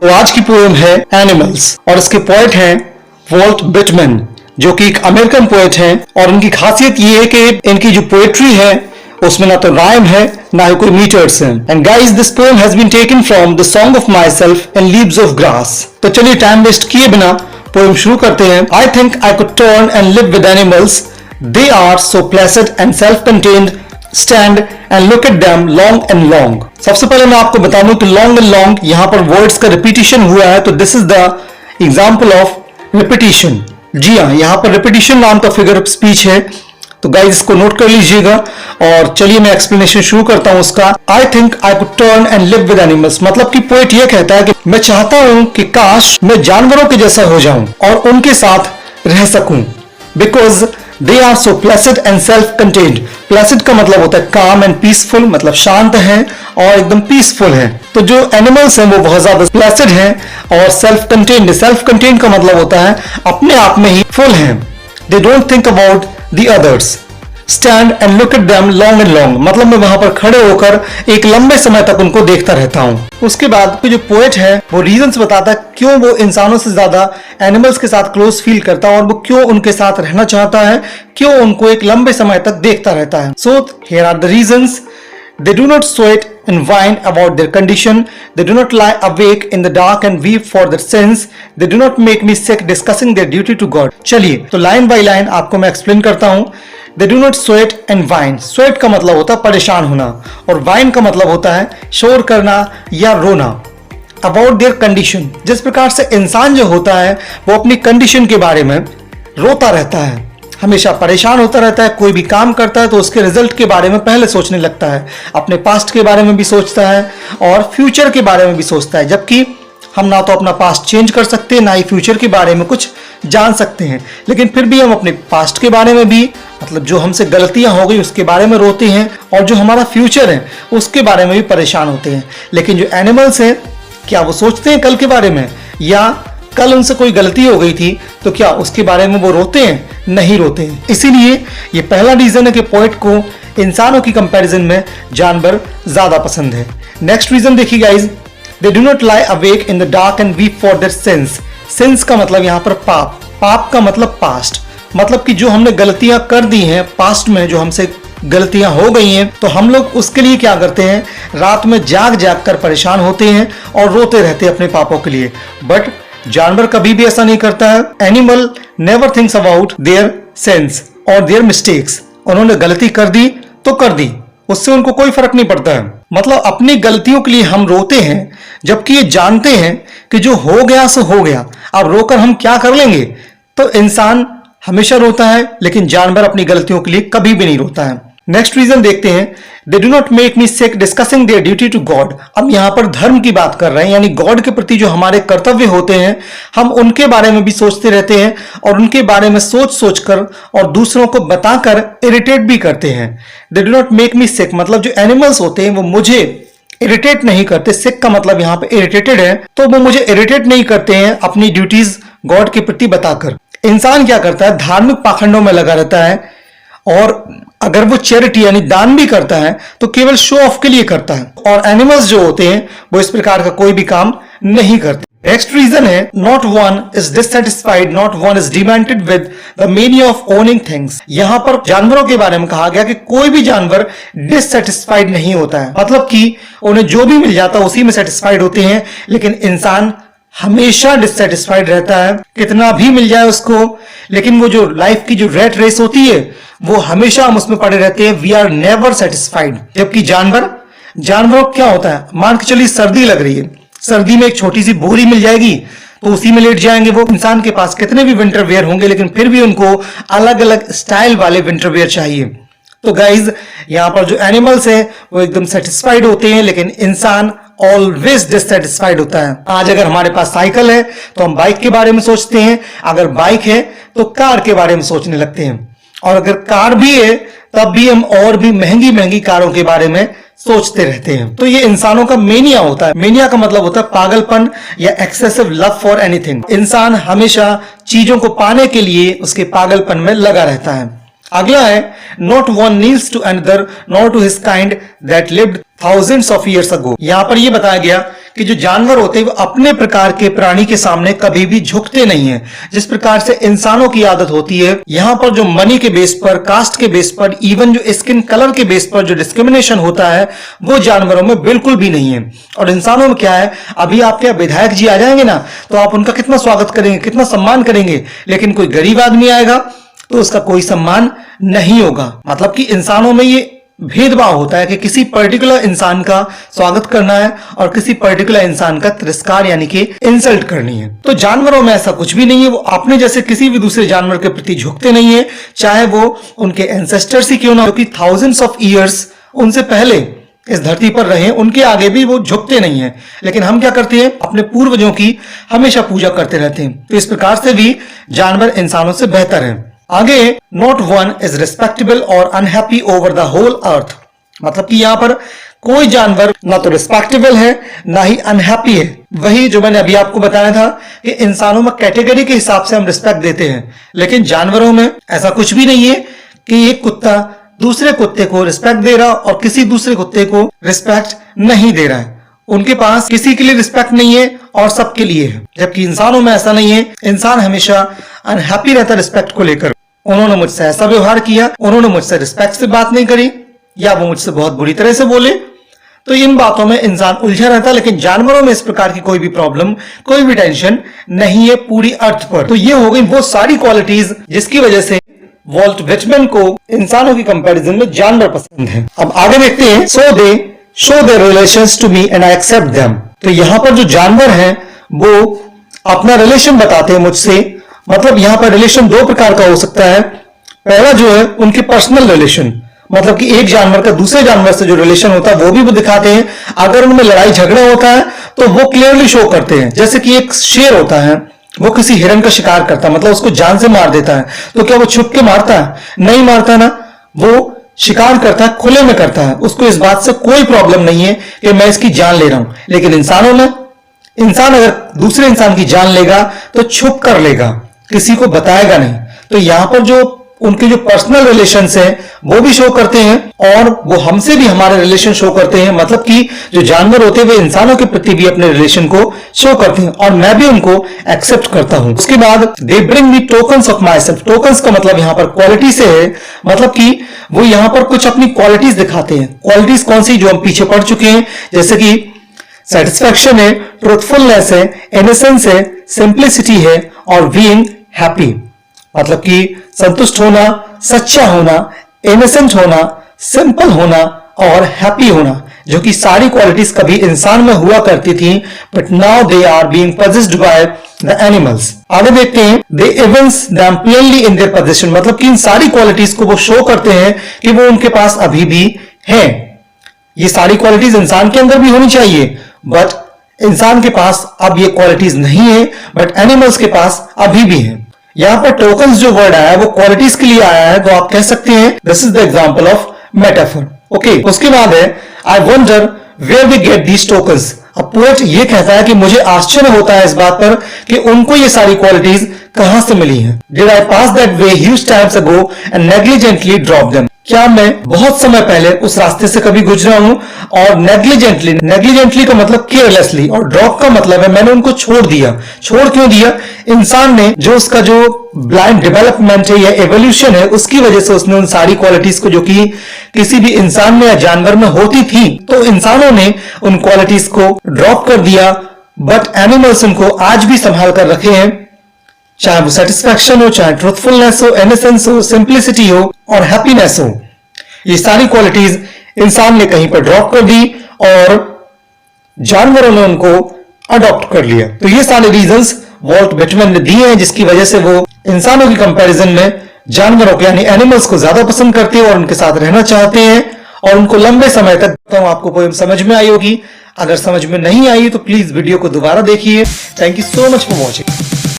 तो आज की पोएम है एनिमल्स और इसके पोएट हैं वॉल्ट विटमैन, जो कि एक अमेरिकन पोएट हैं। और उनकी खासियत ये है कि इनकी जो पोएट्री है उसमें ना तो राइम है ना ही कोई मीटर्स हैं। And guys, this poem has been taken from the song of my self in leaves of grass. तो चलिए टाइम वेस्ट किए बिना पोएम शुरू करते हैं। I think I could turn and live with animals, they are so pleasant and self contained, stand and look at them long and long। सबसे पहले मैं आपको बता दूं कि long and long यहां पर वर्ड्स का रिपीटिशन हुआ है, तो this is the example of repetition. जी हाँ, यहां पर रिपीटिशन नाम का फिगर ऑफ स्पीच है, तो गाइस इसको नोट कर लीजिएगा। और चलिए मैं एक्सप्लेनेशन शुरू करता हूं उसका। आई think I could turn and live with animals, मतलब कि पोएट ये कहता है कि मैं चाहता हूं कि काश मैं जानवरों के जैसा हो जाऊं और उनके साथ रह सकूं, because they are so pleasant and self contained. Pleasant का मतलब होता है काम एंड पीसफुल, मतलब शांत है और एकदम पीसफुल है। तो जो एनिमल्स हैं वो बहुत ज्यादा प्लेसेंट हैं और सेल्फ कंटेन्ड। सेल्फ कंटेन्ड का मतलब होता है अपने आप में ही फुल हैं। They don't think about the others. Stand and look at them long and long, मतलब मैं वहां पर खड़े होकर एक लंबे समय तक उनको देखता रहता हूं। उसके बाद जो पोएट है वो रीजंस बताता है क्यों वो इंसानों से ज्यादा एनिमल्स के साथ क्लोज फील करता है और वो क्यों उनके साथ रहना चाहता है, क्यों उनको एक लंबे समय तक देखता रहता है। So here are the reasons. They do not sweat and whine about their condition. They do not lie awake in the dark and weep for their sins. They do not make me sick discussing their duty to God. चलिए तो line by line आपको मैं explain करता हूं। They do not sweat and whine. Sweat का मतलब होता है परेशान होना और whine का मतलब होता है शोर करना या रोना। About their condition, जिस प्रकार से इंसान जो होता है वो अपनी कंडीशन के बारे में रोता रहता है, हमेशा परेशान होता रहता है। कोई भी काम करता है तो उसके रिजल्ट के बारे में पहले सोचने लगता है, अपने पास्ट के बारे में भी सोचता है और फ्यूचर के बारे में भी सोचता है। जबकि हम ना तो अपना पास्ट चेंज कर सकते हैं ना ही फ्यूचर के बारे में कुछ जान सकते हैं, लेकिन फिर भी हम अपने पास्ट के बारे में भी, मतलब जो हमसे गलतियां हो गई उसके बारे में रोते हैं और जो हमारा फ्यूचर है उसके बारे में भी परेशान होते हैं। लेकिन जो एनिमल्स हैं, क्या वो सोचते हैं कल के बारे में, या कल उनसे कोई गलती हो गई थी तो क्या उसके बारे में वो रोते हैं? नहीं रोते हैं। इसीलिए ये पहला रीजन है कि पोएट को इंसानों की कंपैरिजन में जानवर ज्यादा पसंद है। नेक्स्ट रीजन देखिए guys, they do not lie awake in the dark and weep for their since. Since का मतलब यहाँ पर पाप, पाप का मतलब पास्ट, मतलब कि जो हमने गलतियां कर दी हैं पास्ट में, जो हमसे गलतियां हो गई हैं, तो हम लोग उसके लिए क्या करते हैं, रात में जाग जाग कर परेशान होते हैं और रोते रहते हैं अपने पापों के लिए। बट जानवर कभी भी ऐसा नहीं करता है। Animal never thinks about their since और देयर मिस्टेक्स। उन्होंने गलती कर दी तो कर दी, उससे उनको कोई फर्क नहीं पड़ता है। मतलब अपनी गलतियों के लिए हम रोते हैं, जबकि ये जानते हैं कि जो हो गया सो हो गया, अब रोकर हम क्या कर लेंगे। तो इंसान हमेशा रोता है लेकिन जानवर अपनी गलतियों के लिए कभी भी नहीं रोता है। नेक्स्ट रीजन देखते हैं, they do not make me sick discussing their duty to God. अब यहां पर धर्म की बात कर रहे हैं, यानी गॉड के प्रति जो हमारे कर्तव्य होते हैं हम उनके बारे में भी सोचते रहते हैं और उनके बारे में सोच सोच कर और दूसरों को बताकर इरिटेट भी करते हैं। They do not make me sick, मतलब जो एनिमल्स होते हैं वो मुझे इरिटेट नहीं करते। सिक का मतलब यहाँ पे इरिटेटेड है, तो वो मुझे इरिटेट नहीं करते हैं अपनी ड्यूटीज गॉड के प्रति बताकर। इंसान क्या करता है, धार्मिक पाखंडों में लगा रहता है और अगर वो चैरिटी यानी दान भी करता है तो केवल शो ऑफ के लिए करता है। और एनिमल्स जो होते हैं वो इस प्रकार का कोई भी काम नहीं करते। नेक्स्ट रीजन है, not one is dissatisfied, not one is demented with the meaning of owning things. यहां पर जानवरों के बारे में कहा गया कि कोई भी जानवर डिससैटिस्फाइड नहीं होता है, मतलब कि उन्हें जो भी मिल जाता है उसी में सेटिस्फाइड होते हैं। लेकिन इंसान हमेशा डिससैटिस्फाइड रहता है, कितना भी मिल जाए उसको, लेकिन वो जो लाइफ की जो रेट रेस होती है वो हमेशा हम उसमें पड़े रहते हैं। We are never satisfied. जबकि जानवरों क्या होता है, मान के चलिए सर्दी लग रही है, सर्दी में एक छोटी सी बोरी मिल जाएगी तो उसी में लेट जाएंगे। वो इंसान के पास कितने भी विंटर वेयर होंगे लेकिन फिर भी उनको अलग अलग स्टाइल वाले विंटर वेयर चाहिए। तो गाइज यहाँ पर जो एनिमल्स हैं वो एकदम सेटिस्फाइड होते हैं, लेकिन इंसान ऑलवेज डिससेटिस्फाइड होता है। आज अगर हमारे पास साइकिल है तो हम बाइक के बारे में सोचते हैं, अगर बाइक है तो कार के बारे में सोचने लगते हैं, और अगर कार भी है तब भी हम और भी महंगी महंगी कारों के बारे में सोचते रहते हैं। तो ये इंसानों का मेनिया होता है। मेनिया का मतलब होता है पागलपन या एक्सेसिव लव फॉर एनीथिंग। इंसान हमेशा चीजों को पाने के लिए उसके पागलपन में लगा रहता है। अगला है not one kneels to another not to his kind that lived thousands of years ago. यहां पर यह बताया गया कि जो जानवर होते हैं वो अपने प्रकार के प्राणी के सामने कभी भी झुकते नहीं है, जिस प्रकार से इंसानों की आदत होती है। यहां पर जो मनी के बेस पर, कास्ट के बेस पर, इवन जो स्किन कलर के बेस पर जो डिस्क्रिमिनेशन होता है वो जानवरों में बिल्कुल भी नहीं है। और इंसानों में क्या है, अभी आपके विधायक जी आ जाएंगे ना तो आप उनका कितना स्वागत करेंगे, कितना सम्मान करेंगे, लेकिन कोई गरीब आदमी आएगा तो उसका कोई सम्मान नहीं होगा। मतलब कि इंसानों में ये भेदभाव होता है कि किसी पर्टिकुलर इंसान का स्वागत करना है और किसी पर्टिकुलर इंसान का तिरस्कार यानी कि इंसल्ट करनी है। तो जानवरों में ऐसा कुछ भी नहीं है, वो अपने जैसे किसी भी दूसरे जानवर के प्रति झुकते नहीं है, चाहे वो उनके एंसेस्टर्स ही क्यों ना हो, क्योंकि थाउजेंड्स ऑफ ईयर्स उनसे पहले इस धरती पर रहे, उनके आगे भी वो झुकते नहीं है। लेकिन हम क्या करते हैं, अपने पूर्वजों की हमेशा पूजा करते रहते हैं। तो इस प्रकार से भी जानवर इंसानों से बेहतर है। आगे नॉट वन इज रिस्पेक्टेबल और unhappy over the whole earth. मतलब कि यहां पर कोई जानवर ना तो रिस्पेक्टेबल है ना ही अनहैप्पी है। वही जो मैंने अभी आपको बताया था कि इंसानों में कैटेगरी के हिसाब से हम रिस्पेक्ट देते हैं, लेकिन जानवरों में ऐसा कुछ भी नहीं है कि एक कुत्ता दूसरे कुत्ते को रिस्पेक्ट दे रहा और किसी दूसरे कुत्ते को रिस्पेक्ट नहीं दे रहा है। उनके पास किसी के लिए रिस्पेक्ट नहीं है और सबके लिए है, जबकि इंसानों में ऐसा नहीं है। इंसान हमेशा अनहैप्पी रहता रिस्पेक्ट को लेकर। उन्होंने मुझसे ऐसा व्यवहार किया, उन्होंने मुझसे रिस्पेक्ट से बात नहीं करी, या वो मुझसे बहुत बुरी तरह से बोले, तो इन बातों में इंसान उलझा रहता है। लेकिन जानवरों में इस प्रकार की कोई भी प्रॉब्लम, कोई भी टेंशन नहीं है पूरी अर्थ पर। तो ये हो गई वो सारी क्वालिटीज जिसकी वजह से वॉल्ट विटमैन को इंसानों की कंपैरिजन में जानवर पसंद है। अब आगे देखते हैं, so they show their relations to me and I accept them. तो यहां पर जो जानवर हैं वो अपना रिलेशन बताते हैं मुझसे। मतलब यहां पर रिलेशन दो प्रकार का हो सकता है। पहला जो है उनके पर्सनल रिलेशन, मतलब कि एक जानवर का दूसरे जानवर से जो रिलेशन होता है वो दिखाते हैं। अगर उनमें लड़ाई झगड़ा होता है तो वो क्लियरली शो करते हैं। जैसे कि एक शेर होता है, वो किसी हिरन का शिकार करता है, मतलब उसको जान से मार देता है, तो क्या वो छुप के मारता है? नहीं मारता ना, वो शिकार करता है, खुले में करता है। उसको इस बात से कोई प्रॉब्लम नहीं है कि मैं इसकी जान ले रहा हूं। लेकिन इंसानों में, इंसान अगर दूसरे इंसान की जान लेगा तो छुप कर लेगा, किसी को बताएगा नहीं। तो यहां पर जो उनके जो पर्सनल रिलेशंस हैं वो भी शो करते हैं और वो हमसे भी हमारे रिलेशन शो करते हैं। मतलब कि जो जानवर होते हैं वे इंसानों के प्रति भी अपने रिलेशन को शो करते हैं और मैं भी उनको एक्सेप्ट करता हूं। उसके बाद they bring me tokens of my self. Tokens का मतलब यहां पर क्वालिटी से है, मतलब कि वो यहां पर कुछ अपनी क्वालिटीज दिखाते हैं। क्वालिटीज कौन सी, जो हम पीछे पढ़ चुके हैं, जैसे कि सेटिस्फैक्शन है, ट्रूथफुलनेस है, इनोसेंस है, सिंप्लिसिटी है और बीइंग हैप्पी। मतलब कि संतुष्ट होना, सच्चा होना, इनोसेंट होना, सिंपल होना और हैप्पी होना, जो कि सारी क्वालिटीज कभी इंसान में हुआ करती थी, but now they are being possessed by the animals. आगे देखते हैं, they evidence them plainly in their position. मतलब कि इन सारी क्वालिटीज को वो शो करते हैं कि वो उनके पास अभी भी है। ये सारी क्वालिटीज इंसान के अंदर भी होनी चाहिए, बट इंसान के पास अब ये क्वालिटीज नहीं है, बट एनिमल्स के पास अभी भी है। यहां पर टोकन्स जो वर्ड आया है वो क्वालिटीज के लिए आया है, तो आप कह सकते हैं this is the example of metaphor. Okay, उसके बाद है I wonder where we get these tokens. अब पोएट ये कहता है कि मुझे आश्चर्य होता है इस बात पर कि उनको ये सारी क्वालिटीज कहां से मिली हैं। Did I pass that way huge times ago and negligently drop them. क्या मैं बहुत समय पहले उस रास्ते से कभी गुजरा हूं और नेग्लिजेंटली का मतलब केयरलेसली, और ड्रॉप का मतलब है मैंने उनको छोड़ दिया। छोड़ क्यों दिया? इंसान ने जो उसका जो ब्लाइंड डेवलपमेंट है या एवोल्यूशन है उसकी वजह से उसने उन सारी क्वालिटीज को जो कि किसी भी इंसान में या जानवर में होती थी, तो इंसानों ने उन क्वालिटीज को ड्रॉप कर दिया। बट एनिमल्स उनको आज भी संभाल कर रखे हैं, चाहे वो सेटिस्फैक्शन हो, चाहे ट्रूथफुलनेस हो, इनोसेंस हो, सिंप्लिसिटी हो और हैप्पीनेस हो। ये सारी क्वालिटीज इंसान ने कहीं पर ड्रॉप कर दी और जानवरों ने उनको अडॉप्ट कर लिया। तो ये सारे रीजंस वॉल्ट विटमैन ने दिए हैं जिसकी वजह से वो इंसानों की कंपैरिजन में जानवरों के यानी एनिमल्स को ज्यादा पसंद करते हैं और उनके साथ रहना चाहते हैं और उनको लंबे समय तक। तो आपको पोएम समझ में आई होगी। अगर समझ में नहीं आई तो प्लीज वीडियो को दोबारा देखिए। Thank you so much for watching.